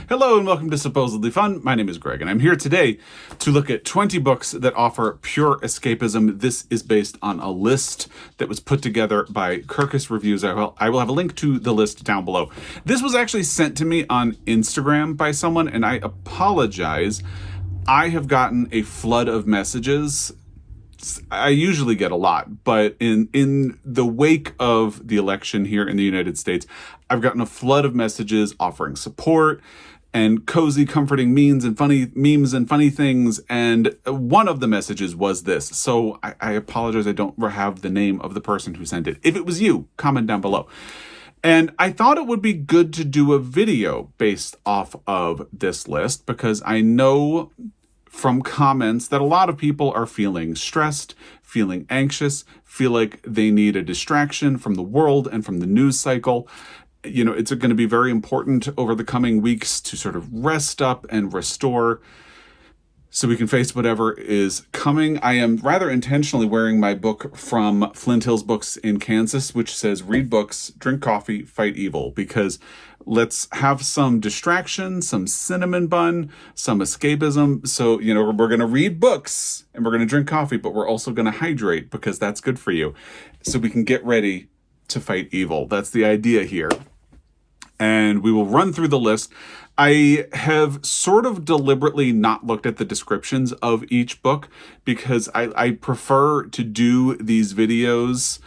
Hello and welcome to Supposedly Fun. My name is Greg and I'm here today to look at 20 books that offer pure escapism. This is based on a list that was put together by Kirkus Reviews. I will have a link to the list down below. This was actually sent to me on Instagram by someone, and I apologize. I have gotten a flood of messages. I usually get a lot, but in the wake of the election here in the United States, I've gotten a flood of messages offering support and cozy, comforting memes and funny things. And one of the messages was this. So I apologize. I don't have the name of the person who sent it. If it was you, comment down below. And I thought it would be good to do a video based off of this list because I know from comments that a lot of people are feeling stressed, feeling anxious, feel like they need a distraction from the world and from the news cycle. You know, it's going to be very important over the coming weeks to sort of rest up and restore so we can face whatever is coming. I am rather intentionally wearing my book from Flint Hills Books in Kansas, which says, read books, drink coffee, fight evil, because let's have some distraction, some cinnamon bun, some escapism. So, you know, we're going to read books and we're going to drink coffee, but we're also going to hydrate because that's good for you. So we can get ready to fight evil. That's the idea here. And we will run through the list. I have sort of deliberately not looked at the descriptions of each book because I prefer to do these videos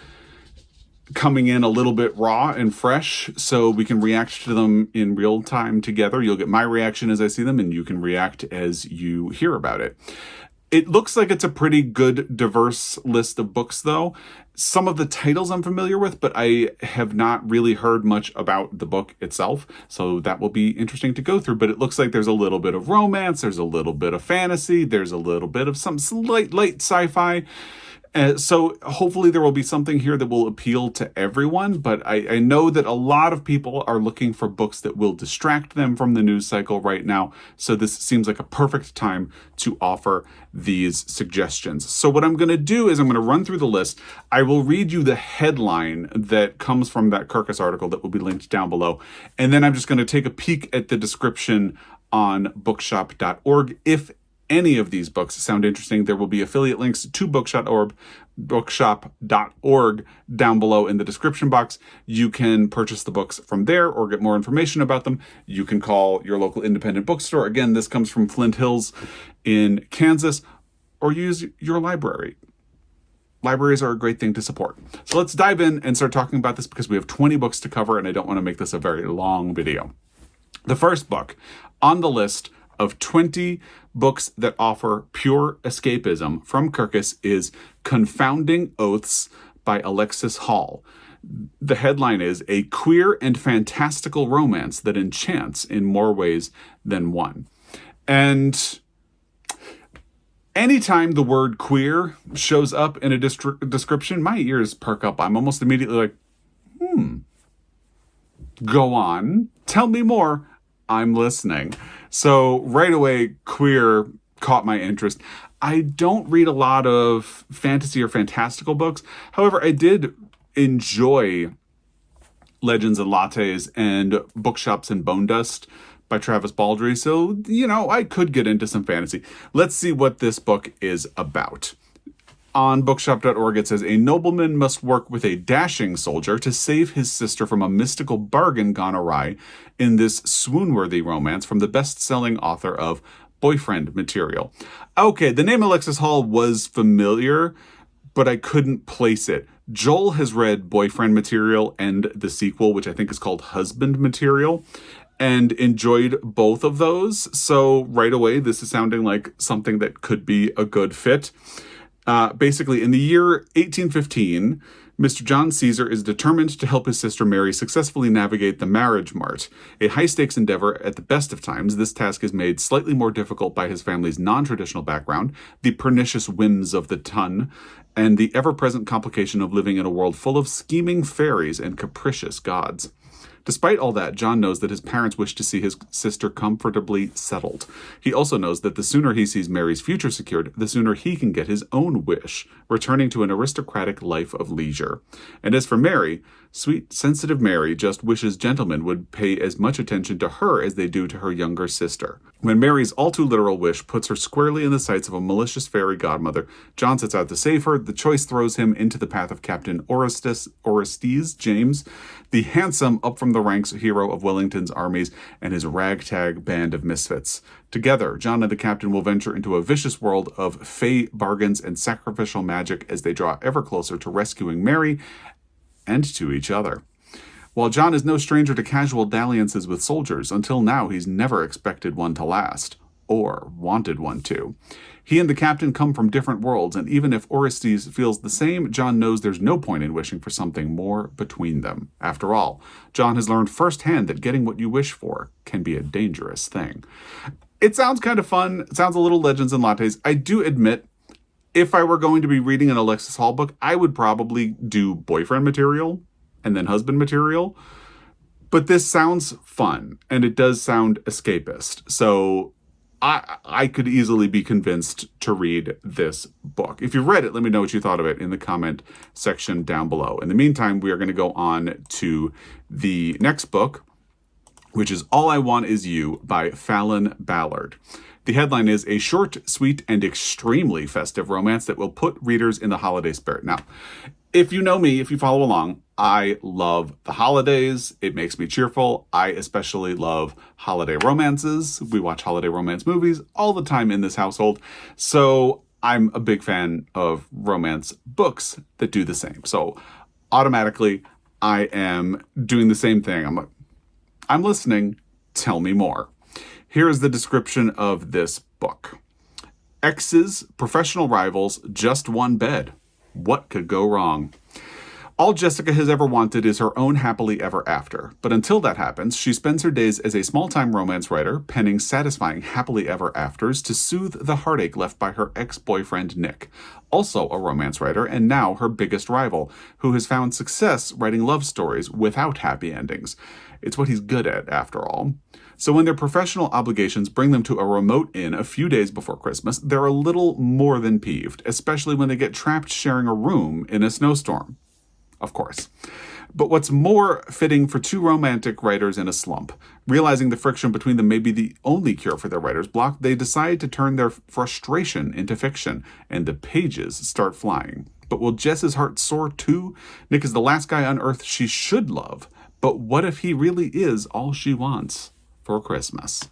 coming in a little bit raw and fresh so we can react to them in real time together. You'll get my reaction as I see them and you can react as you hear about it. It looks like it's a pretty good, diverse list of books, though. Some of the titles I'm familiar with, but I have not really heard much about the book itself, so that will be interesting to go through. But it looks like there's a little bit of romance, there's a little bit of fantasy, there's a little bit of some light sci-fi. So hopefully there will be something here that will appeal to everyone, but I know that a lot of people are looking for books that will distract them from the news cycle right now. So this seems like a perfect time to offer these suggestions. So what I'm going to do is I'm going to run through the list. I will read you the headline that comes from that Kirkus article that will be linked down below. And then I'm just going to take a peek at the description on bookshop.org. If any of these books sound interesting, there will be affiliate links to bookshop.org down below in the description box. You can purchase the books from there or get more information about them. You can call your local independent bookstore. Again, this comes from Flint Hills in Kansas, or use your library. Libraries are a great thing to support. So let's dive in and start talking about this because we have 20 books to cover and I don't want to make this a very long video. The first book on the list of 20 books that offer pure escapism from Kirkus is Confounding Oaths by Alexis Hall. The headline is A Queer and Fantastical Romance That Enchants in More Ways Than One. And anytime the word queer shows up in a description, my ears perk up. I'm almost immediately like, go on, tell me more. I'm listening. So right away, queer caught my interest. I don't read a lot of fantasy or fantastical books. However, I did enjoy Legends and Lattes and Bookshops and Bone Dust by Travis Baldree. So, you know, I could get into some fantasy. Let's see what this book is about. On bookshop.org, it says, a nobleman must work with a dashing soldier to save his sister from a mystical bargain gone awry in this swoon-worthy romance from the best-selling author of Boyfriend Material. Okay, the name Alexis Hall was familiar, but I couldn't place it. Joel has read Boyfriend Material and the sequel, which I think is called Husband Material, and enjoyed both of those. So right away, this is sounding like something that could be a good fit. Basically, in the year 1815, Mr. John Caesar is determined to help his sister Mary successfully navigate the marriage mart. A high-stakes endeavor at the best of times, this task is made slightly more difficult by his family's non-traditional background, the pernicious whims of the ton, and the ever-present complication of living in a world full of scheming fairies and capricious gods. Despite all that, John knows that his parents wish to see his sister comfortably settled. He also knows that the sooner he sees Mary's future secured, the sooner he can get his own wish, returning to an aristocratic life of leisure. And as for Mary, sweet, sensitive Mary just wishes gentlemen would pay as much attention to her as they do to her younger sister. When Mary's all-too-literal wish puts her squarely in the sights of a malicious fairy godmother, John sets out to save her. The choice throws him into the path of Captain Orestes James, the handsome, up-from-the-ranks hero of Wellington's armies and his ragtag band of misfits. Together, John and the captain will venture into a vicious world of fey bargains and sacrificial magic as they draw ever closer to rescuing Mary and to each other. While John is no stranger to casual dalliances with soldiers, until now he's never expected one to last, or wanted one to. He and the captain come from different worlds, and even if Orestes feels the same, John knows there's no point in wishing for something more between them. After all, John has learned firsthand that getting what you wish for can be a dangerous thing. It sounds kind of fun. It sounds a little Legends and Lattes. I do admit, if I were going to be reading an Alexis Hall book, I would probably do boyfriend material and then husband material. But this sounds fun, and it does sound escapist. So I could easily be convinced to read this book. If you've read it, let me know what you thought of it in the comment section down below. In the meantime, we are going to go on to the next book, which is All I Want Is You by Fallon Ballard. The headline is a short, sweet, and extremely festive romance that will put readers in the holiday spirit. Now, if you know me, if you follow along, I love the holidays. It makes me cheerful. I especially love holiday romances. We watch holiday romance movies all the time in this household. So I'm a big fan of romance books that do the same. So automatically, I am doing the same thing. I'm listening. Tell me more. Here is the description of this book. Exes, professional rivals, just one bed. What could go wrong? All Jessica has ever wanted is her own happily ever after. But until that happens, she spends her days as a small-time romance writer, penning satisfying happily ever afters to soothe the heartache left by her ex-boyfriend Nick, also a romance writer and now her biggest rival, who has found success writing love stories without happy endings. It's what he's good at, after all. So when their professional obligations bring them to a remote inn a few days before Christmas, they're a little more than peeved, especially when they get trapped sharing a room in a snowstorm. Of course. But what's more fitting for two romantic writers in a slump? Realizing the friction between them may be the only cure for their writer's block, they decide to turn their frustration into fiction, and the pages start flying. But will Jess's heart soar too? Nick is the last guy on earth she should love, but what if he really is all she wants for Christmas?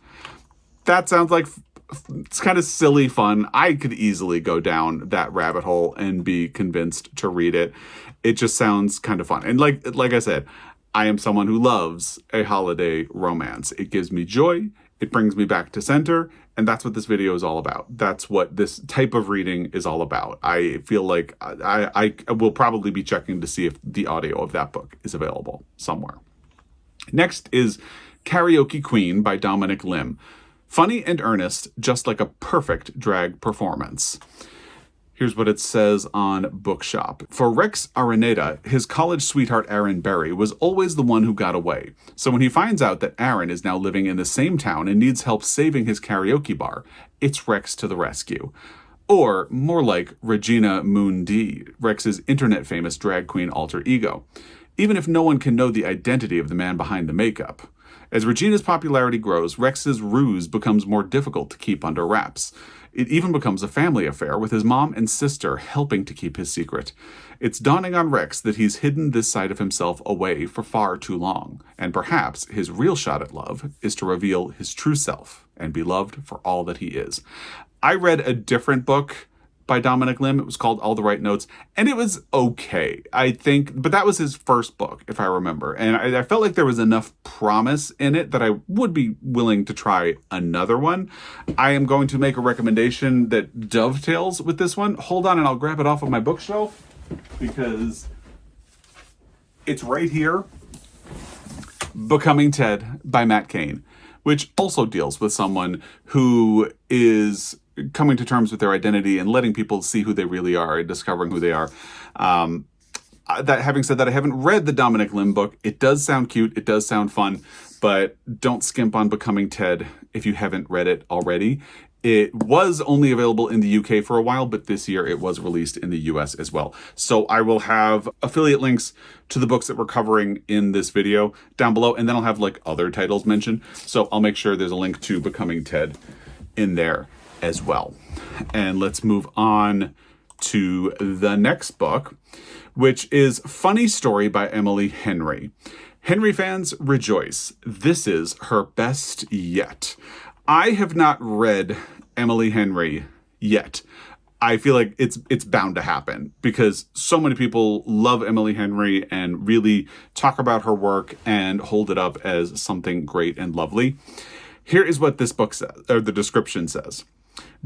That sounds like it's kind of silly fun. I could easily go down that rabbit hole and be convinced to read it. It just sounds kind of fun. And like I said, I am someone who loves a holiday romance. It gives me joy. It brings me back to center. And that's what this video is all about. That's what this type of reading is all about. I feel like I will probably be checking to see if the audio of that book is available somewhere. Next is Karaoke Queen by Dominic Lim. Funny and earnest, just like a perfect drag performance. Here's what it says on Bookshop. For Rex Araneda, his college sweetheart Aaron Berry was always the one who got away. So when he finds out that Aaron is now living in the same town and needs help saving his karaoke bar, it's Rex to the rescue. Or more like Regina Moon D, Rex's internet-famous drag queen alter ego. Even if no one can know the identity of the man behind the makeup. As Regina's popularity grows, Rex's ruse becomes more difficult to keep under wraps. It even becomes a family affair, with his mom and sister helping to keep his secret. It's dawning on Rex that he's hidden this side of himself away for far too long, and perhaps his real shot at love is to reveal his true self and be loved for all that he is. I read a different book by Dominic Lim. It was called All the Right Notes, and it was okay, I think, but that was his first book, if I remember, and I felt like there was enough promise in it that I would be willing to try another one. I am going to make a recommendation that dovetails with this one. Hold on, and I'll grab it off of my bookshelf, because it's right here. Becoming Ted by Matt Cain, which also deals with someone who is coming to terms with their identity and letting people see who they really are and discovering who they are. That having said that, I haven't read the Dominic Lim book. It does sound cute. It does sound fun, but don't skimp on Becoming Ted if you haven't read it already. It was only available in the UK for a while, but this year it was released in the US as well. So I will have affiliate links to the books that we're covering in this video down below, and then I'll have like other titles mentioned. So I'll make sure there's a link to Becoming Ted in there as well. And let's move on to the next book, which is Funny Story by Emily Henry. Henry fans, rejoice. This is her best yet. I have not read Emily Henry yet. I feel like it's bound to happen because so many people love Emily Henry and really talk about her work and hold it up as something great and lovely. Here is what this book says, or the description says.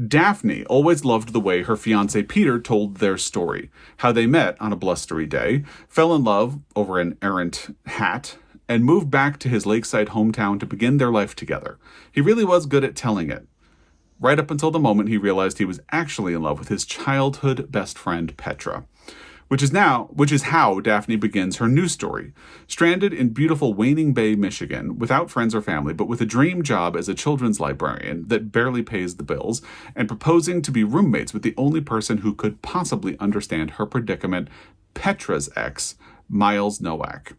Daphne always loved the way her fiancé Peter told their story, how they met on a blustery day, fell in love over an errant hat, and moved back to his lakeside hometown to begin their life together. He really was good at telling it, right up until the moment he realized he was actually in love with his childhood best friend Petra. Which is how Daphne begins her new story. Stranded in beautiful Waning Bay, Michigan, without friends or family, but with a dream job as a children's librarian that barely pays the bills, and proposing to be roommates with the only person who could possibly understand her predicament, Petra's ex, Miles Nowak.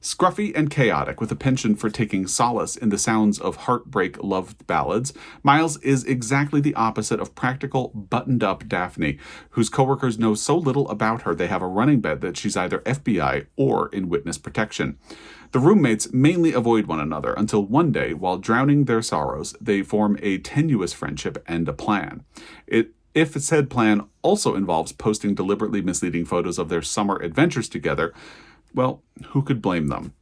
Scruffy and chaotic, with a penchant for taking solace in the sounds of heartbreak love ballads, Miles is exactly the opposite of practical, buttoned-up Daphne, whose coworkers know so little about her they have a running bet that she's either FBI or in witness protection. The roommates mainly avoid one another until one day, while drowning their sorrows, they form a tenuous friendship and a plan. If said plan also involves posting deliberately misleading photos of their summer adventures together, well, who could blame them?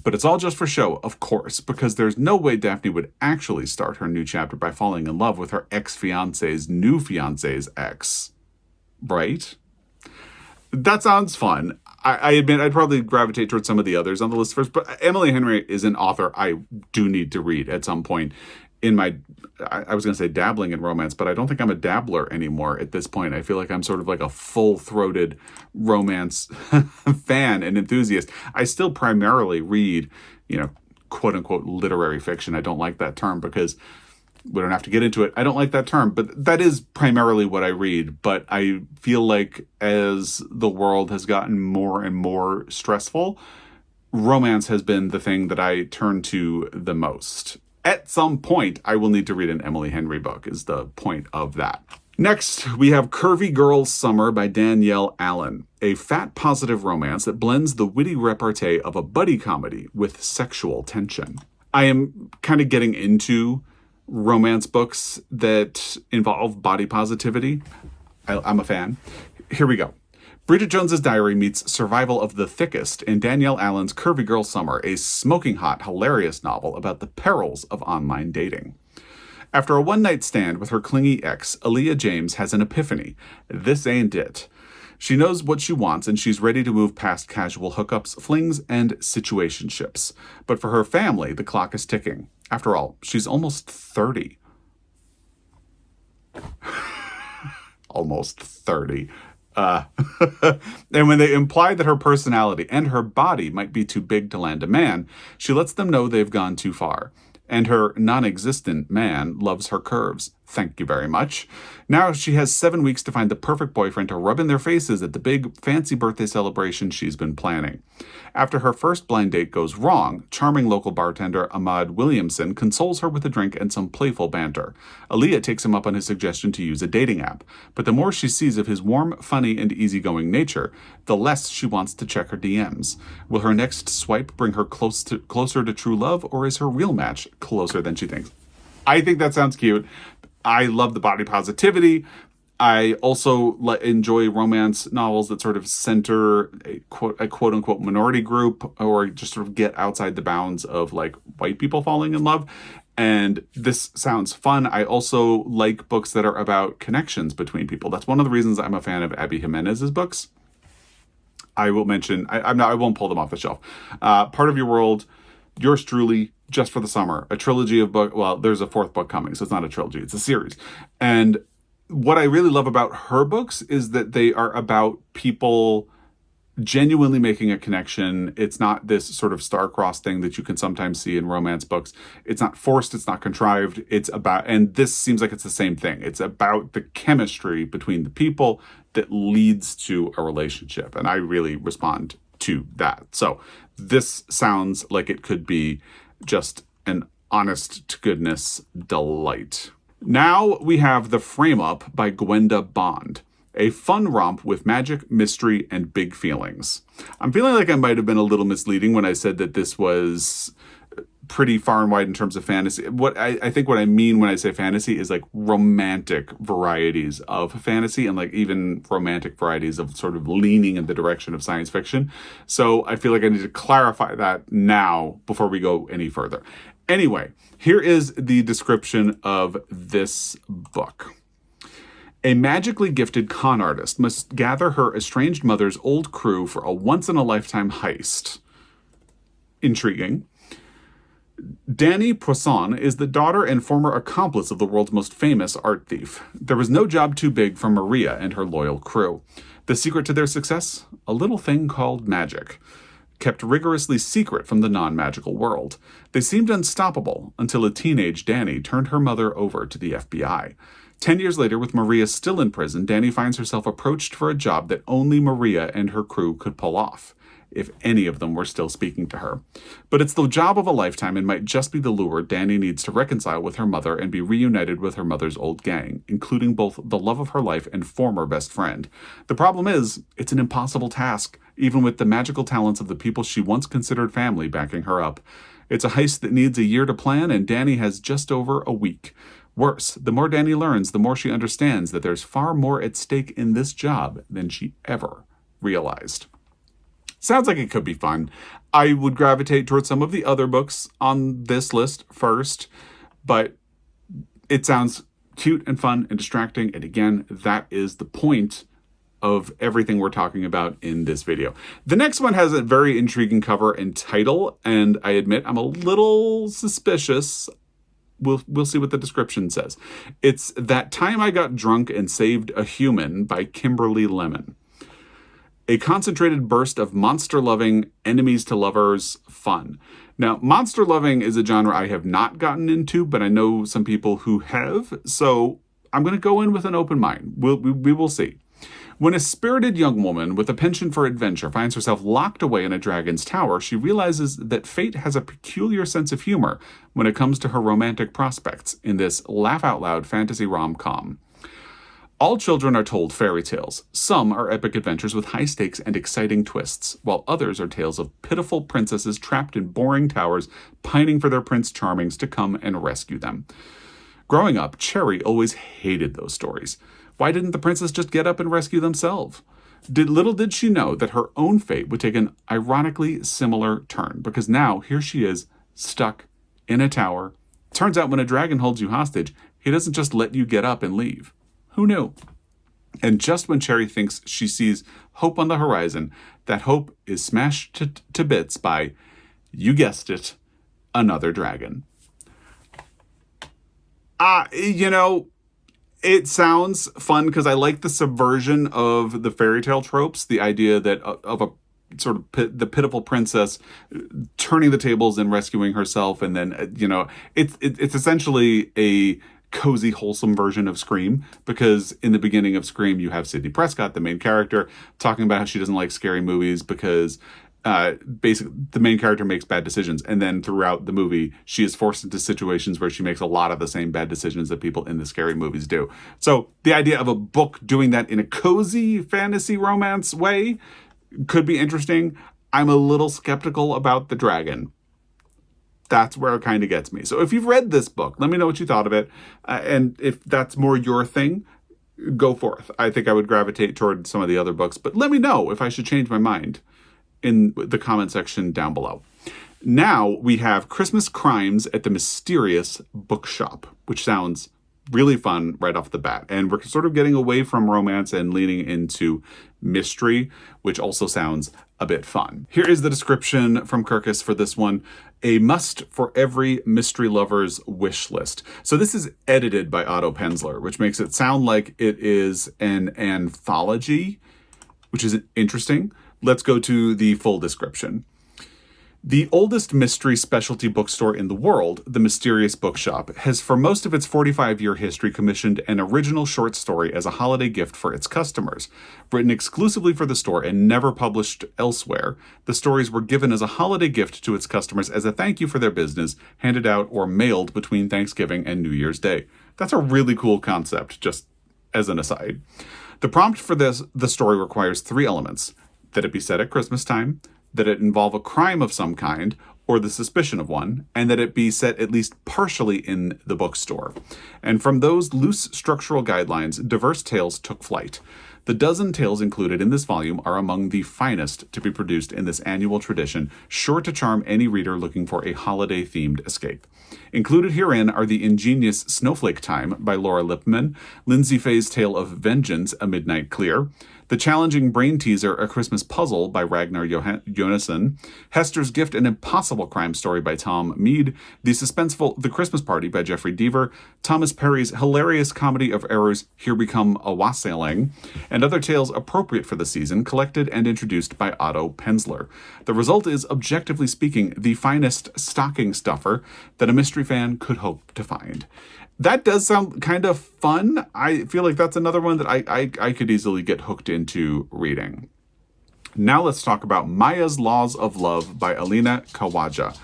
But it's all just for show, of course, because there's no way Daphne would actually start her new chapter by falling in love with her ex-fiance's new fiance's ex. Right? That sounds fun. I admit I'd probably gravitate towards some of the others on the list first, but Emily Henry is an author I do need to read at some point in my, I was going to say dabbling in romance, but I don't think I'm a dabbler anymore at this point. I feel like I'm sort of like a full-throated romance fan and enthusiast. I still primarily read, quote-unquote literary fiction. I don't like that term because we don't have to get into it. I don't like that term, but that is primarily what I read. But I feel like as the world has gotten more and more stressful, romance has been the thing that I turn to the most. At some point, I will need to read an Emily Henry book, is the point of that. Next, we have Curvy Girls Summer by Danielle Allen, a fat-positive romance that blends the witty repartee of a buddy comedy with sexual tension. I am kind of getting into romance books that involve body positivity. I'm a fan. Here we go. Bridget Jones's Diary meets Survival of the Thickest in Danielle Allen's Curvy Girl Summer, a smoking hot, hilarious novel about the perils of online dating. After a one-night stand with her clingy ex, Aaliyah James has an epiphany. This ain't it. She knows what she wants, and she's ready to move past casual hookups, flings, and situationships. But for her family, the clock is ticking. After all, she's almost 30. Almost 30. And when they imply that her personality and her body might be too big to land a man, she lets them know they've gone too far. And her non-existent man loves her curves. Thank you very much. Now she has 7 weeks to find the perfect boyfriend to rub in their faces at the big, fancy birthday celebration she's been planning. After her first blind date goes wrong, charming local bartender Ahmad Williamson consoles her with a drink and some playful banter. Aaliyah takes him up on his suggestion to use a dating app, but the more she sees of his warm, funny, and easygoing nature, the less she wants to check her DMs. Will her next swipe bring her closer to true love, or is her real match closer than she thinks? I think that sounds cute. I love the body positivity. I also enjoy romance novels that sort of center a quote-unquote minority group, or just sort of get outside the bounds of like white people falling in love. And this sounds fun. I also like books that are about connections between people. That's one of the reasons I'm a fan of Abby Jimenez's books. I will mention, I won't pull them off the shelf. Part of Your World, Yours Truly, Just for the Summer, a trilogy of book. Well, there's a fourth book coming, so it's not a trilogy, it's a series. And what I really love about her books is that they are about people genuinely making a connection. It's not this sort of star-crossed thing that you can sometimes see in romance books. It's not forced, it's not contrived. It's about, and this seems like it's the same thing. It's about the chemistry between the people that leads to a relationship. And I really respond to that. So this sounds like it could be just an honest to goodness delight. Now we have The Frame Up by Gwenda Bond. A fun romp with magic, mystery, and big feelings. I'm feeling like I might have been a little misleading when I said that this was pretty far and wide in terms of fantasy. What I think what I mean when I say fantasy is like romantic varieties of fantasy and like even romantic varieties of sort of leaning in the direction of science fiction. So I feel like I need to clarify that now before we go any further. Anyway, here is the description of this book. A magically gifted con artist must gather her estranged mother's old crew for a once-in-a-lifetime heist. Intriguing. Dani Poisson is the daughter and former accomplice of the world's most famous art thief. There was no job too big for Maria and her loyal crew. The secret to their success? A little thing called magic, kept rigorously secret from the non-magical world. They seemed unstoppable until a teenage Dani turned her mother over to the FBI. 10 years later, with Maria still in prison, Dani finds herself approached for a job that only Maria and her crew could pull off, if any of them were still speaking to her. But it's the job of a lifetime and might just be the lure Dani needs to reconcile with her mother and be reunited with her mother's old gang, including both the love of her life and former best friend. The problem is, it's an impossible task, even with the magical talents of the people she once considered family backing her up. It's a heist that needs a year to plan, and Dani has just over a week. Worse, the more Dani learns, the more she understands that there's far more at stake in this job than she ever realized. Sounds like it could be fun. I would gravitate towards some of the other books on this list first, but it sounds cute and fun and distracting. And again, that is the point of everything we're talking about in this video. The next one has a very intriguing cover and title, and I admit I'm a little suspicious. We'll see what the description says. It's That Time I Got Drunk and Saved a Human by Kimberly Lemon. A concentrated burst of monster-loving, enemies-to-lovers fun. Now, monster-loving is a genre I have not gotten into, but I know some people who have, so I'm going to go in with an open mind. We will see. When a spirited young woman with a penchant for adventure finds herself locked away in a dragon's tower, she realizes that fate has a peculiar sense of humor when it comes to her romantic prospects in this laugh-out-loud fantasy rom-com. All children are told fairy tales. Some are epic adventures with high stakes and exciting twists, while others are tales of pitiful princesses trapped in boring towers, pining for their Prince Charmings to come and rescue them. Growing up, Cherry always hated those stories. Why didn't the princess just get up and rescue themselves? Little did she know that her own fate would take an ironically similar turn, because now here she is, stuck in a tower. Turns out when a dragon holds you hostage, he doesn't just let you get up and leave. Who knew? And just when Cherry thinks she sees hope on the horizon, that hope is smashed to bits by, you guessed it, another dragon. It sounds fun because I like the subversion of the fairy tale tropes, the idea that of a sort of the pitiful princess turning the tables and rescuing herself. And then, it's essentially a cozy, wholesome version of Scream, because in the beginning of Scream, you have Sidney Prescott, the main character, talking about how she doesn't like scary movies because basically the main character makes bad decisions. And then throughout the movie, she is forced into situations where she makes a lot of the same bad decisions that people in the scary movies do. So the idea of a book doing that in a cozy fantasy romance way could be interesting. I'm a little skeptical about the dragon. That's where it kind of gets me. So if you've read this book, let me know what you thought of it. And if that's more your thing, go forth. I think I would gravitate toward some of the other books, but let me know if I should change my mind in the comment section down below. Now we have Christmas Crimes at the Mysterious Bookshop, which sounds really fun right off the bat. And we're sort of getting away from romance and leaning into mystery, which also sounds a bit fun. Here is the description from Kirkus for this one. A must for every mystery lover's wish list. So this is edited by Otto Penzler, which makes it sound like it is an anthology, which is interesting. Let's go to the full description. The oldest mystery specialty bookstore in the world, the Mysterious Bookshop, has for most of its 45-year history commissioned an original short story as a holiday gift for its customers. Written exclusively for the store and never published elsewhere, the stories were given as a holiday gift to its customers as a thank you for their business, handed out or mailed between Thanksgiving and New Year's Day. That's a really cool concept, just as an aside. The prompt for the story requires 3 elements: that it be set at Christmas time, that it involve a crime of some kind, or the suspicion of one, and that it be set at least partially in the bookstore. And from those loose structural guidelines, diverse tales took flight. The dozen tales included in this volume are among the finest to be produced in this annual tradition, sure to charm any reader looking for a holiday-themed escape. Included herein are the ingenious Snowflake Time by Laura Lippman, Lindsay Fay's Tale of Vengeance, A Midnight Clear, the challenging brain teaser A Christmas Puzzle by Ragnar Jonasson, Hester's Gift, An Impossible Crime Story by Tom Mead, the suspenseful The Christmas Party by Jeffrey Deaver, Thomas Perry's hilarious comedy of errors Here We Come a Wassailing, and other tales appropriate for the season, collected and introduced by Otto Penzler. The result is, objectively speaking, the finest stocking stuffer that a mystery fan could hope to find. That does sound kind of fun. I feel like that's another one that I could easily get hooked into reading. Now let's talk about Maya's Laws of Love by Alina Khawaja.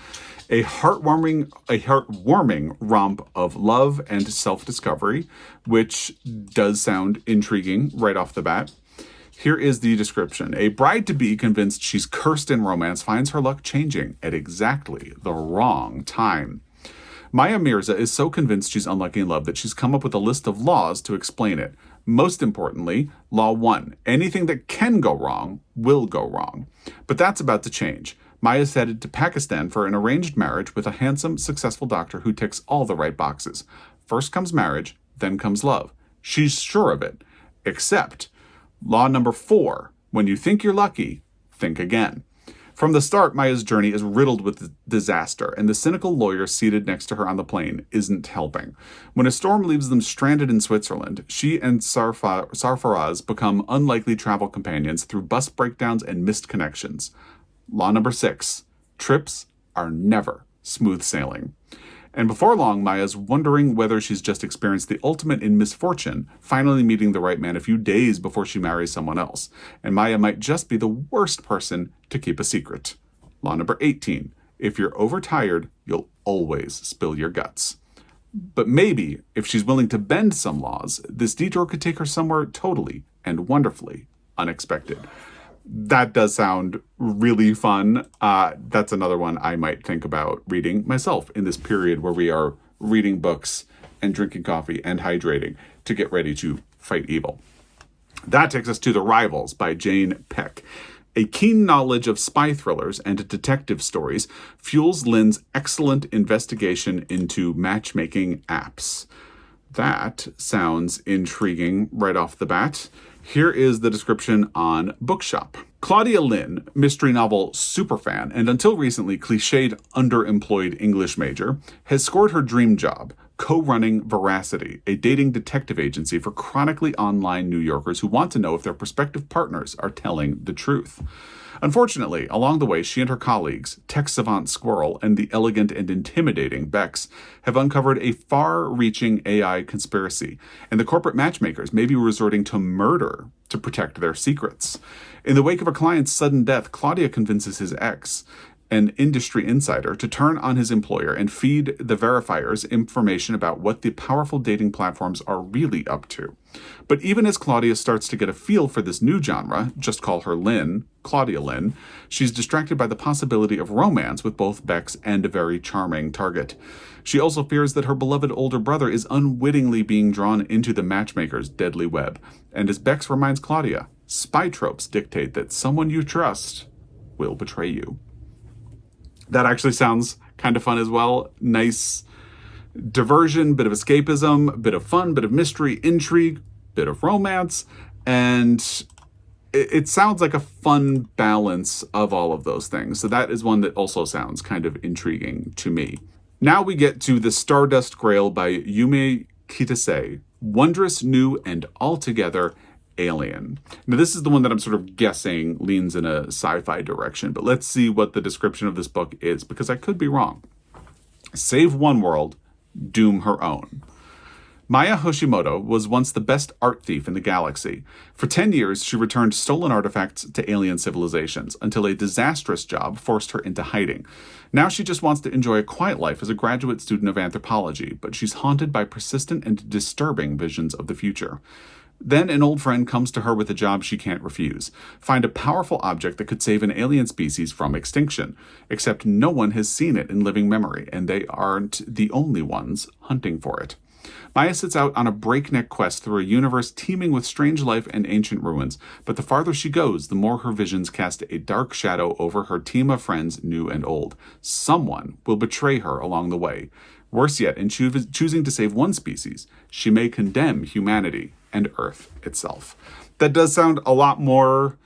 A heartwarming romp of love and self-discovery, which does sound intriguing right off the bat. Here is the description. A bride-to-be convinced she's cursed in romance finds her luck changing at exactly the wrong time. Maya Mirza is so convinced she's unlucky in love that she's come up with a list of laws to explain it. Most importantly, Law 1, anything that can go wrong will go wrong. But that's about to change. Maya's headed to Pakistan for an arranged marriage with a handsome, successful doctor who ticks all the right boxes. First comes marriage, then comes love. She's sure of it. Except, Law number 4, when you think you're lucky, think again. From the start, Maya's journey is riddled with disaster, and the cynical lawyer seated next to her on the plane isn't helping. When a storm leaves them stranded in Switzerland, she and Sarfaraz become unlikely travel companions through bus breakdowns and missed connections. Law number 6, trips are never smooth sailing. And before long, Maya's wondering whether she's just experienced the ultimate in misfortune, finally meeting the right man a few days before she marries someone else. And Maya might just be the worst person to keep a secret. Law number 18, if you're overtired, you'll always spill your guts. But maybe, if she's willing to bend some laws, this detour could take her somewhere totally and wonderfully unexpected. That does sound really fun. That's another one I might think about reading myself in this period where we are reading books and drinking coffee and hydrating to get ready to fight evil. That takes us to The Rivals by Jane Peck. A keen knowledge of spy thrillers and detective stories fuels Lynn's excellent investigation into matchmaking apps. That sounds intriguing right off the bat. Here is the description on Bookshop. Claudia Lynn, mystery novel superfan and until recently cliched underemployed English major, has scored her dream job, co-running Veracity, a dating detective agency for chronically online New Yorkers who want to know if their prospective partners are telling the truth. Unfortunately, along the way, she and her colleagues, tech savant Squirrel and the elegant and intimidating Bex, have uncovered a far-reaching AI conspiracy, and the corporate matchmakers may be resorting to murder to protect their secrets. In the wake of a client's sudden death, Claudia convinces his ex, an industry insider, to turn on his employer and feed the verifiers information about what the powerful dating platforms are really up to. But even as Claudia starts to get a feel for this new genre, just call her Lynn, Claudia Lynn, she's distracted by the possibility of romance with both Bex and a very charming target. She also fears that her beloved older brother is unwittingly being drawn into the matchmaker's deadly web. And as Bex reminds Claudia, spy tropes dictate that someone you trust will betray you. That actually sounds kind of fun as well. Nice diversion, bit of escapism, bit of fun, bit of mystery, intrigue, bit of romance, and it sounds like a fun balance of all of those things. So that is one that also sounds kind of intriguing to me. Now we get to The Stardust Grail by Yume Kitase. Wondrous, new, and altogether alien. Now, this is the one that I'm sort of guessing leans in a sci-fi direction, but let's see what the description of this book is, because I could be wrong. Save one world, doom her own. Maya Hoshimoto was once the best art thief in the galaxy. For 10 years, she returned stolen artifacts to alien civilizations, until a disastrous job forced her into hiding. Now she just wants to enjoy a quiet life as a graduate student of anthropology, but she's haunted by persistent and disturbing visions of the future. Then an old friend comes to her with a job she can't refuse. Find a powerful object that could save an alien species from extinction. Except no one has seen it in living memory, and they aren't the only ones hunting for it. Maya sets out on a breakneck quest through a universe teeming with strange life and ancient ruins, but the farther she goes, the more her visions cast a dark shadow over her team of friends, new and old. Someone will betray her along the way. Worse yet, in choosing to save one species, she may condemn humanity and Earth itself. That does sound a lot more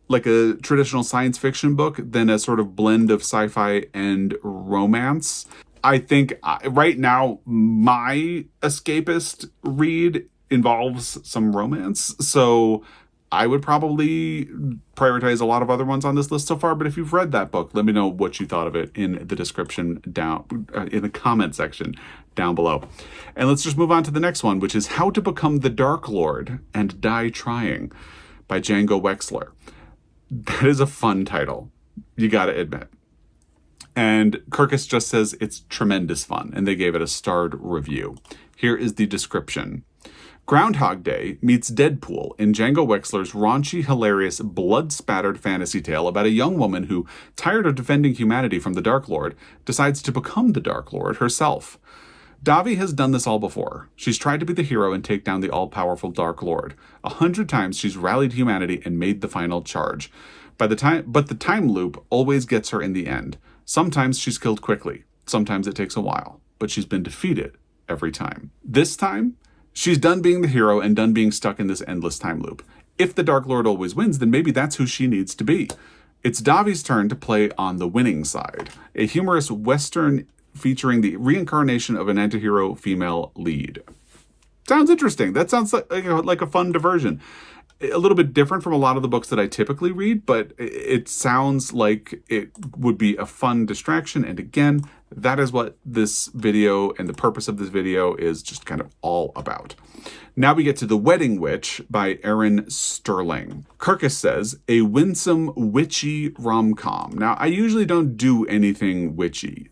like a traditional science fiction book than a sort of blend of sci-fi and romance. I think right now my escapist read involves some romance, so I would probably prioritize a lot of other ones on this list so far. But if you've read that book, let me know what you thought of it in the description down in the comment section down below. And let's just move on to the next one, which is How to Become the Dark Lord and Die Trying by Django Wexler. That is a fun title, you gotta admit. And Kirkus just says it's tremendous fun, and they gave it a starred review. Here is the description. Groundhog Day meets Deadpool in Django Wexler's raunchy, hilarious, blood-spattered fantasy tale about a young woman who, tired of defending humanity from the Dark Lord, decides to become the Dark Lord herself. Davi has done this all before. She's tried to be the hero and take down the all-powerful Dark Lord. 100 times she's rallied humanity and made the final charge. But the time loop always gets her in the end. Sometimes she's killed quickly. Sometimes it takes a while. But she's been defeated every time. This time, she's done being the hero and done being stuck in this endless time loop. If the Dark Lord always wins, then maybe that's who she needs to be. It's Davi's turn to play on the winning side. A humorous Western featuring the reincarnation of an anti-hero female lead. Sounds interesting. That sounds like a fun diversion. A little bit different from a lot of the books that I typically read, but it sounds like it would be a fun distraction. And again, that is what this video and the purpose of this video is just kind of all about. Now we get to The Wedding Witch by Erin Sterling. Kirkus says, a winsome, witchy rom-com. Now, I usually don't do anything witchy,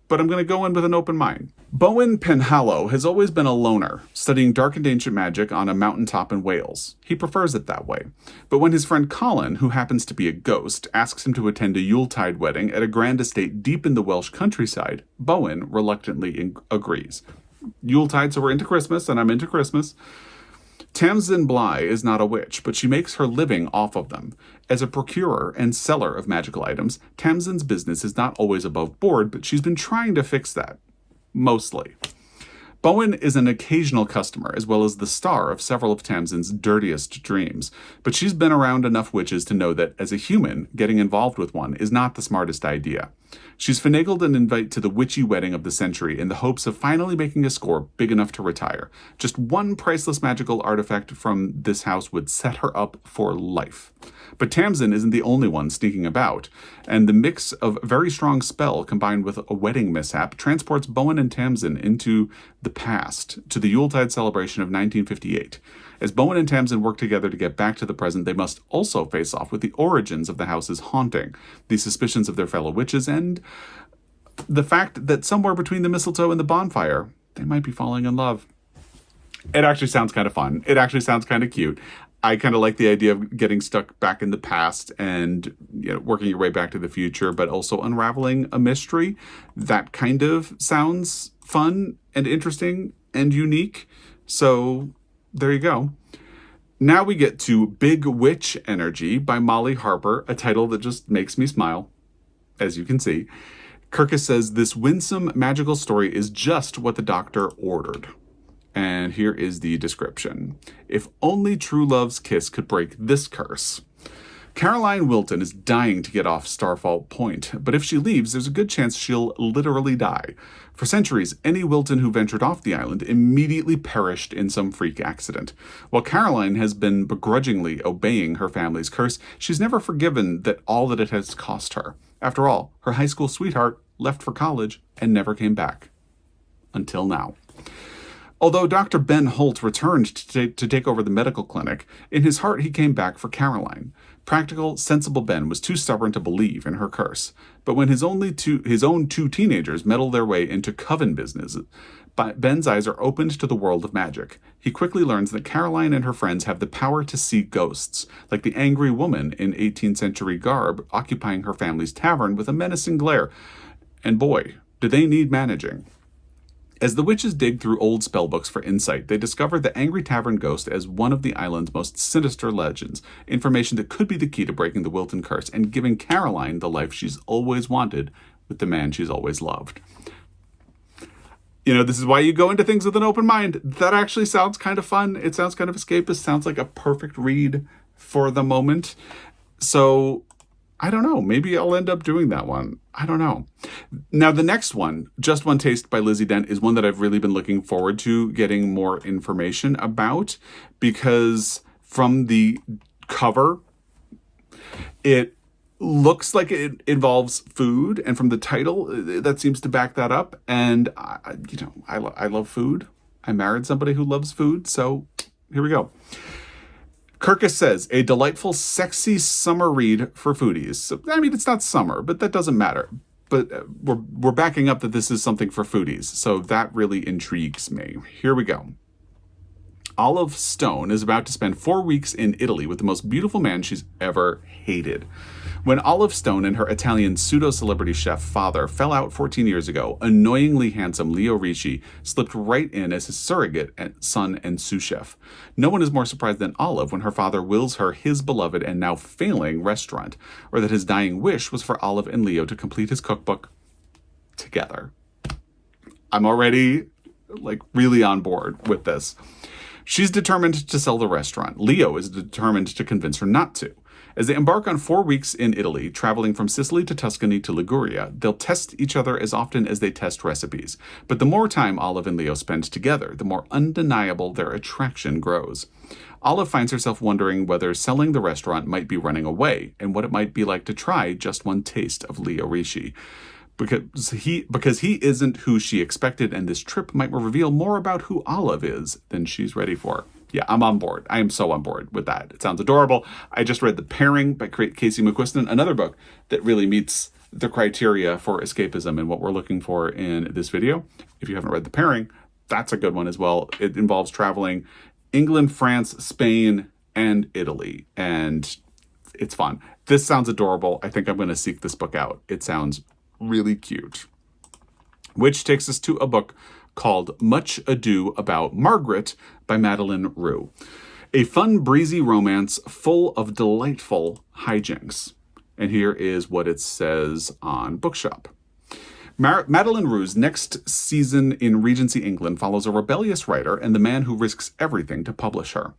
but I'm going to go in with an open mind. Bowen Penhallow has always been a loner, studying dark and ancient magic on a mountaintop in Wales. He prefers it that way. But when his friend Colin, who happens to be a ghost, asks him to attend a Yuletide wedding at a grand estate deep in the Welsh countryside, Bowen reluctantly agrees. Yuletide, so we're into Christmas, and I'm into Christmas. Tamsin Bly is not a witch, but she makes her living off of them. As a procurer and seller of magical items, Tamsin's business is not always above board, but she's been trying to fix that. Mostly. Bowen is an occasional customer, as well as the star of several of Tamsin's dirtiest dreams, but she's been around enough witches to know that, as a human, getting involved with one is not the smartest idea. She's finagled an invite to the witchy wedding of the century in the hopes of finally making a score big enough to retire. Just one priceless magical artifact from this house would set her up for life. But Tamsin isn't the only one sneaking about, and the mix of very strong spell combined with a wedding mishap transports Bowen and Tamsin into the past, to the Yuletide celebration of 1958. As Bowen and Tamsin work together to get back to the present, they must also face off with the origins of the house's haunting, the suspicions of their fellow witches, and the fact that somewhere between the mistletoe and the bonfire, they might be falling in love. It actually sounds kind of fun. It actually sounds kind of cute. I kind of like the idea of getting stuck back in the past and, working your way back to the future, but also unraveling a mystery. That kind of sounds fun and interesting and unique. So there you go. Now we get to Big Witch Energy by Molly Harper, a title that just makes me smile, as you can see. Kirkus says, this winsome magical story is just what the doctor ordered. And here is the description. If only true love's kiss could break this curse. Caroline Wilton is dying to get off Starfall Point, but if she leaves, there's a good chance she'll literally die. For centuries, any Wilton who ventured off the island immediately perished in some freak accident. While Caroline has been begrudgingly obeying her family's curse, she's never forgiven all that it has cost her. After all, her high school sweetheart left for college and never came back. Until now. Although Dr. Ben Holt returned to take over the medical clinic, in his heart he came back for Caroline. Practical, sensible Ben was too stubborn to believe in her curse. But when his own two teenagers meddle their way into coven business, Ben's eyes are opened to the world of magic. He quickly learns that Caroline and her friends have the power to see ghosts, like the angry woman in 18th century garb occupying her family's tavern with a menacing glare. And boy, do they need managing. As the witches dig through old spellbooks for insight, they discover the angry tavern ghost as one of the island's most sinister legends, information that could be the key to breaking the Wilton curse and giving Caroline the life she's always wanted with the man she's always loved. This is why you go into things with an open mind. That actually sounds kind of fun. It sounds kind of escapist. Sounds like a perfect read for the moment. So I don't know. Maybe I'll end up doing that one. I don't know. Now, the next one, Just One Taste by Lizzie Dent, is one that I've really been looking forward to getting more information about, because from the cover, it looks like it involves food, and from the title, that seems to back that up. And I love food. I married somebody who loves food, so here we go. Kirkus says, a delightful, sexy summer read for foodies. So, it's not summer, but that doesn't matter. But we're backing up that this is something for foodies, so that really intrigues me. Here we go. Olive Stone is about to spend 4 weeks in Italy with the most beautiful man she's ever hated. When Olive Stone and her Italian pseudo-celebrity chef father fell out 14 years ago, annoyingly handsome Leo Ricci slipped right in as his surrogate son and sous chef. No one is more surprised than Olive when her father wills her his beloved and now failing restaurant, or that his dying wish was for Olive and Leo to complete his cookbook together. I'm already, really on board with this. She's determined to sell the restaurant. Leo is determined to convince her not to. As they embark on 4 weeks in Italy, traveling from Sicily to Tuscany to Liguria, they'll test each other as often as they test recipes. But the more time Olive and Leo spend together, the more undeniable their attraction grows. Olive finds herself wondering whether selling the restaurant might be running away, and what it might be like to try just one taste of Leo Ricci. Because he isn't who she expected, and this trip might reveal more about who Olive is than she's ready for. Yeah, I'm on board. I am so on board with that. It sounds adorable. I just read The Pairing by Casey McQuiston, another book that really meets the criteria for escapism and what we're looking for in this video. If you haven't read The Pairing, that's a good one as well. It involves traveling England, France, Spain, and Italy, and it's fun. This sounds adorable. I think I'm going to seek this book out. It sounds really cute. Which takes us to a book called Much Ado About Margaret by Madeleine Roux. A fun, breezy romance full of delightful hijinks. And here is what it says on Bookshop. Madeleine Roux's next season in Regency England follows a rebellious writer and the man who risks everything to publish her.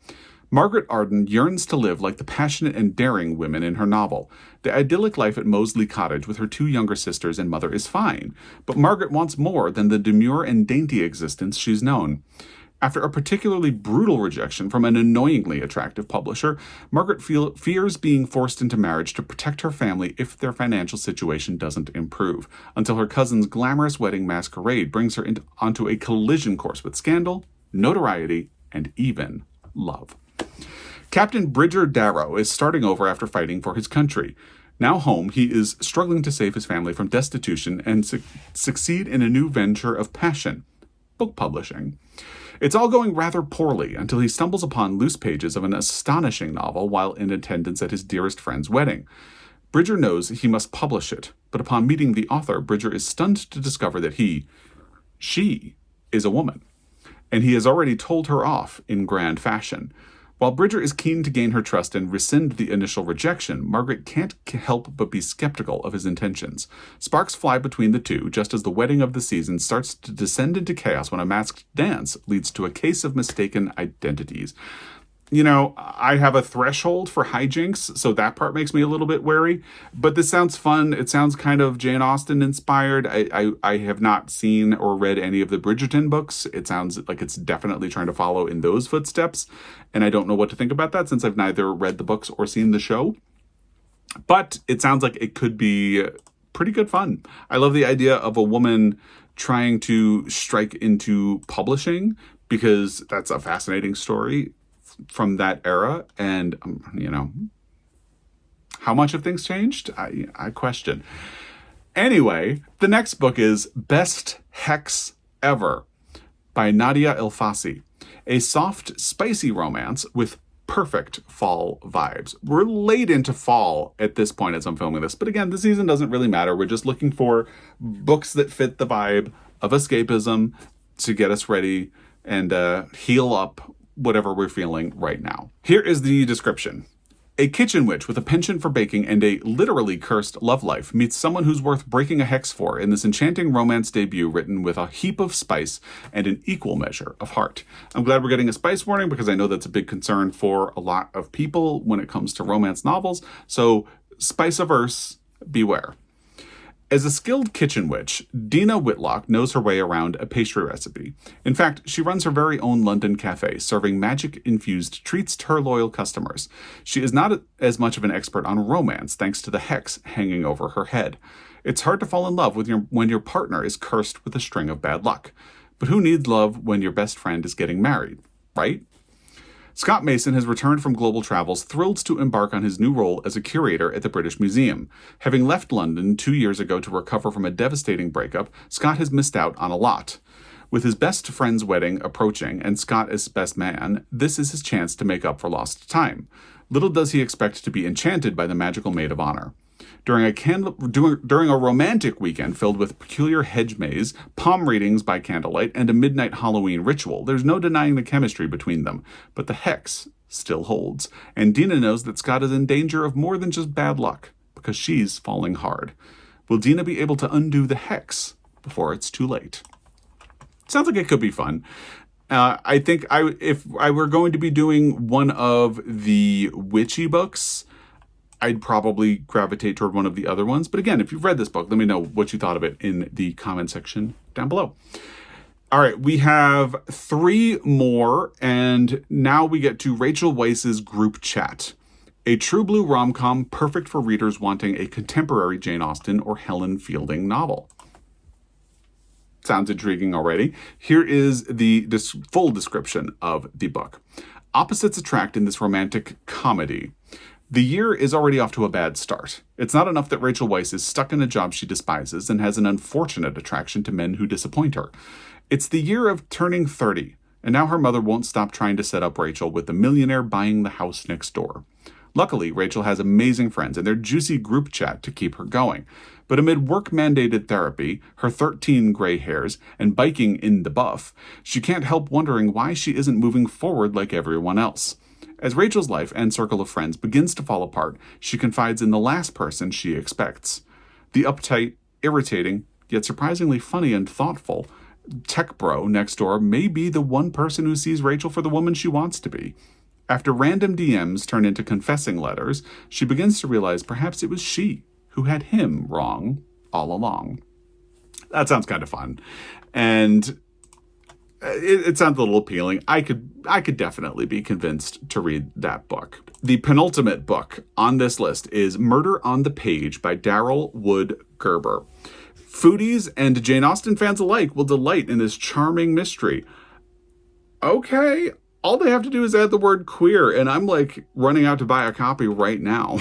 Margaret Arden yearns to live like the passionate and daring women in her novel. The idyllic life at Moseley Cottage with her 2 younger sisters and mother is fine, but Margaret wants more than the demure and dainty existence she's known. After a particularly brutal rejection from an annoyingly attractive publisher, Margaret fears being forced into marriage to protect her family if their financial situation doesn't improve, until her cousin's glamorous wedding masquerade brings her onto a collision course with scandal, notoriety, and even love. Captain Bridger Darrow is starting over after fighting for his country. Now home, he is struggling to save his family from destitution and succeed in a new venture of passion, book publishing. It's all going rather poorly until he stumbles upon loose pages of an astonishing novel while in attendance at his dearest friend's wedding. Bridger knows he must publish it, but upon meeting the author, Bridger is stunned to discover that she is a woman, and he has already told her off in grand fashion. While Bridger is keen to gain her trust and rescind the initial rejection, Margaret can't help but be skeptical of his intentions. Sparks fly between the two, just as the wedding of the season starts to descend into chaos when a masked dance leads to a case of mistaken identities. I have a threshold for hijinks, so that part makes me a little bit wary. But this sounds fun. It sounds kind of Jane Austen inspired. I have not seen or read any of the Bridgerton books. It sounds like it's definitely trying to follow in those footsteps. And I don't know what to think about that since I've neither read the books or seen the show. But it sounds like it could be pretty good fun. I love the idea of a woman trying to strike into publishing because that's a fascinating story from that era. And, how much have things changed? I question. Anyway, the next book is Best Hex Ever by Nadia El-Fassi, a soft, spicy romance with perfect fall vibes. We're late into fall at this point as I'm filming this, but again, the season doesn't really matter. We're just looking for books that fit the vibe of escapism to get us ready and heal up whatever we're feeling right now. Here is the description. A kitchen witch with a penchant for baking and a literally cursed love life meets someone who's worth breaking a hex for in this enchanting romance debut written with a heap of spice and an equal measure of heart. I'm glad we're getting a spice warning because I know that's a big concern for a lot of people when it comes to romance novels. So spice-averse, beware. As a skilled kitchen witch, Dina Whitlock knows her way around a pastry recipe. In fact, she runs her very own London cafe, serving magic-infused treats to her loyal customers. She is not as much of an expert on romance, thanks to the hex hanging over her head. It's hard to fall in love when your partner is cursed with a string of bad luck. But who needs love when your best friend is getting married, right? Scott Mason has returned from global travels, thrilled to embark on his new role as a curator at the British Museum. Having left London 2 years ago to recover from a devastating breakup, Scott has missed out on a lot. With his best friend's wedding approaching and Scott as best man, this is his chance to make up for lost time. Little does he expect to be enchanted by the magical maid of honor. During a romantic weekend filled with peculiar hedge maze, palm readings by candlelight, and a midnight Halloween ritual, there's no denying the chemistry between them. But the hex still holds, and Dina knows that Scott is in danger of more than just bad luck, because she's falling hard. Will Dina be able to undo the hex before it's too late? Sounds like it could be fun. I think if I were going to be doing one of the witchy books, I'd probably gravitate toward one of the other ones. But again, if you've read this book, let me know what you thought of it in the comment section down below. All right, we have 3 more, and now we get to Rachel Weisz's group chat. A true blue rom-com perfect for readers wanting a contemporary Jane Austen or Helen Fielding novel. Sounds intriguing already. Here is the full description of the book. Opposites attract in this romantic comedy. The year is already off to a bad start. It's not enough that Rachel Weisz is stuck in a job she despises and has an unfortunate attraction to men who disappoint her. It's the year of turning 30, and now her mother won't stop trying to set up Rachel with the millionaire buying the house next door. Luckily, Rachel has amazing friends and their juicy group chat to keep her going. But amid work-mandated therapy, her 13 gray hairs, and biking in the buff, she can't help wondering why she isn't moving forward like everyone else. As Rachel's life and circle of friends begins to fall apart, she confides in the last person she expects. The uptight, irritating, yet surprisingly funny and thoughtful tech bro next door may be the one person who sees Rachel for the woman she wants to be. After random DMs turn into confessing letters, she begins to realize perhaps it was she who had him wrong all along. That sounds kind of fun. And it sounds a little appealing. I could definitely be convinced to read that book. The penultimate book on this list is Murder on the Page by Darrell Wood Gerber. Foodies and Jane Austen fans alike will delight in this charming mystery. Okay, all they have to do is add the word queer, and I'm like running out to buy a copy right now.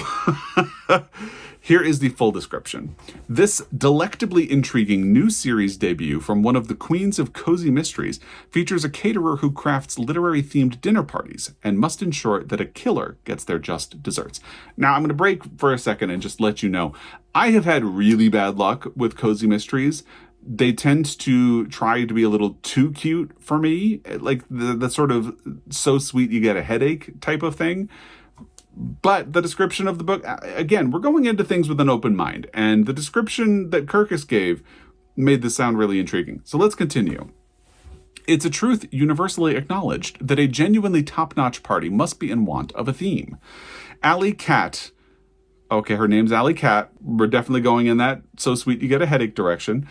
Here is the full description. This delectably intriguing new series debut from one of the queens of cozy mysteries features a caterer who crafts literary-themed dinner parties and must ensure that a killer gets their just desserts. Now, I'm going to break for a second and just let you know, I have had really bad luck with cozy mysteries. They tend to try to be a little too cute for me, like the sort of so sweet you get a headache type of thing. But the description of the book, again, we're going into things with an open mind, and the description that Kirkus gave made this sound really intriguing. So let's continue. It's a truth universally acknowledged that a genuinely top-notch party must be in want of a theme. Alley Cat, okay, her name's Alley Cat. We're definitely going in that so sweet you get a headache direction.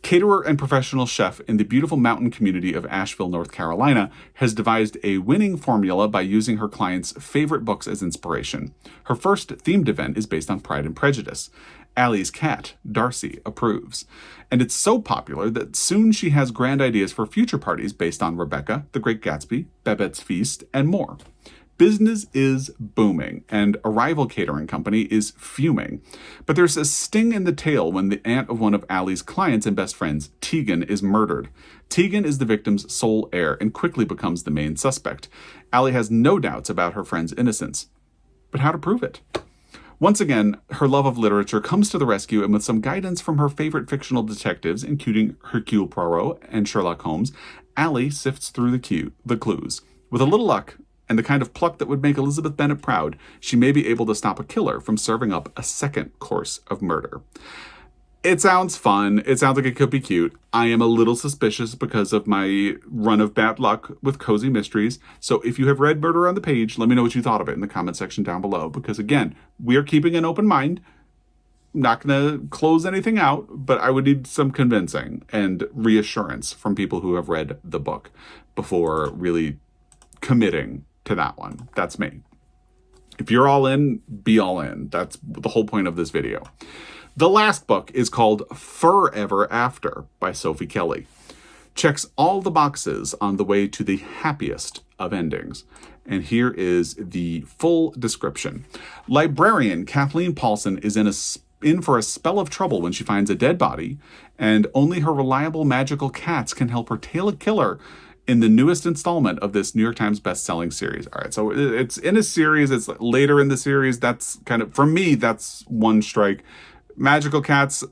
Caterer and professional chef in the beautiful mountain community of Asheville, North Carolina, has devised a winning formula by using her clients' favorite books as inspiration. Her first themed event is based on Pride and Prejudice. Allie's cat, Darcy, approves. And it's so popular that soon she has grand ideas for future parties based on Rebecca, The Great Gatsby, Babette's Feast, and more. Business is booming, and a rival catering company is fuming. But there's a sting in the tail when the aunt of one of Allie's clients and best friends, Tegan, is murdered. Tegan is the victim's sole heir and quickly becomes the main suspect. Allie has no doubts about her friend's innocence. But how to prove it? Once again, her love of literature comes to the rescue, and with some guidance from her favorite fictional detectives, including Hercule Poirot and Sherlock Holmes, Allie sifts through the clues. With a little luck, and the kind of pluck that would make Elizabeth Bennet proud, she may be able to stop a killer from serving up a second course of murder. It sounds fun. It sounds like it could be cute. I am a little suspicious because of my run of bad luck with cozy mysteries. So if you have read Murder on the Page, let me know what you thought of it in the comment section down below. Because again, we are keeping an open mind. I'm not going to close anything out, but I would need some convincing and reassurance from people who have read the book before really committing to that one. That's me. If you're all in, be all in. That's the whole point of this video. The last book is called Forever After by Sophie Kelly. Checks all the boxes on the way to the happiest of endings. And here is the full description. Librarian Kathleen Paulson is in for a spell of trouble when she finds a dead body, and only her reliable magical cats can help her tail a killer in the newest installment of this New York Times best-selling series. All right, so it's in a series. It's later in the series. That's kind of, for me, that's one strike. Magical cats,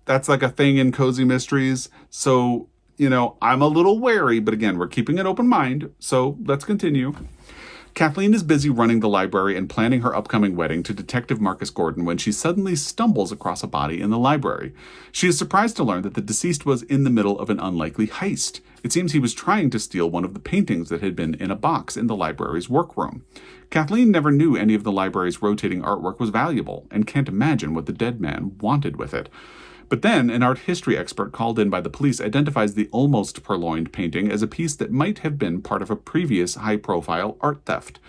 that's like a thing in cozy mysteries. So, I'm a little wary, but again, we're keeping an open mind. So let's continue. Kathleen is busy running the library and planning her upcoming wedding to Detective Marcus Gordon when she suddenly stumbles across a body in the library. She is surprised to learn that the deceased was in the middle of an unlikely heist. It seems he was trying to steal one of the paintings that had been in a box in the library's workroom. Kathleen never knew any of the library's rotating artwork was valuable and can't imagine what the dead man wanted with it. But then, an art history expert called in by the police identifies the almost purloined painting as a piece that might have been part of a previous high-profile art theft.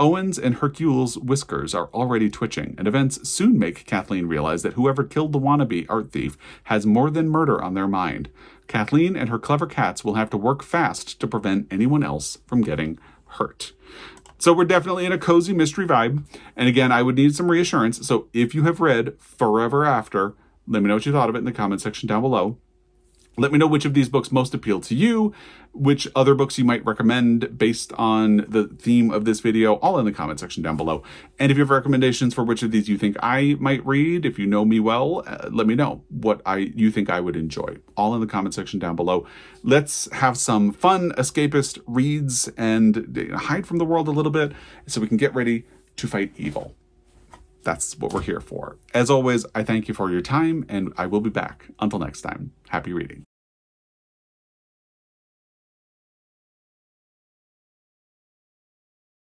Owen's and Hercule's whiskers are already twitching, and events soon make Kathleen realize that whoever killed the wannabe art thief has more than murder on their mind. Kathleen and her clever cats will have to work fast to prevent anyone else from getting hurt. So we're definitely in a cozy mystery vibe. And again, I would need some reassurance. So if you have read Forever After, let me know what you thought of it in the comment section down below. Let me know which of these books most appeal to you, which other books you might recommend based on the theme of this video, all in the comment section down below. And if you have recommendations for which of these you think I might read, if you know me well, let me know what you think I would enjoy, all in the comment section down below. Let's have some fun escapist reads and hide from the world a little bit so we can get ready to fight evil. That's what we're here for. As always, I thank you for your time, and I will be back. Until next time, happy reading.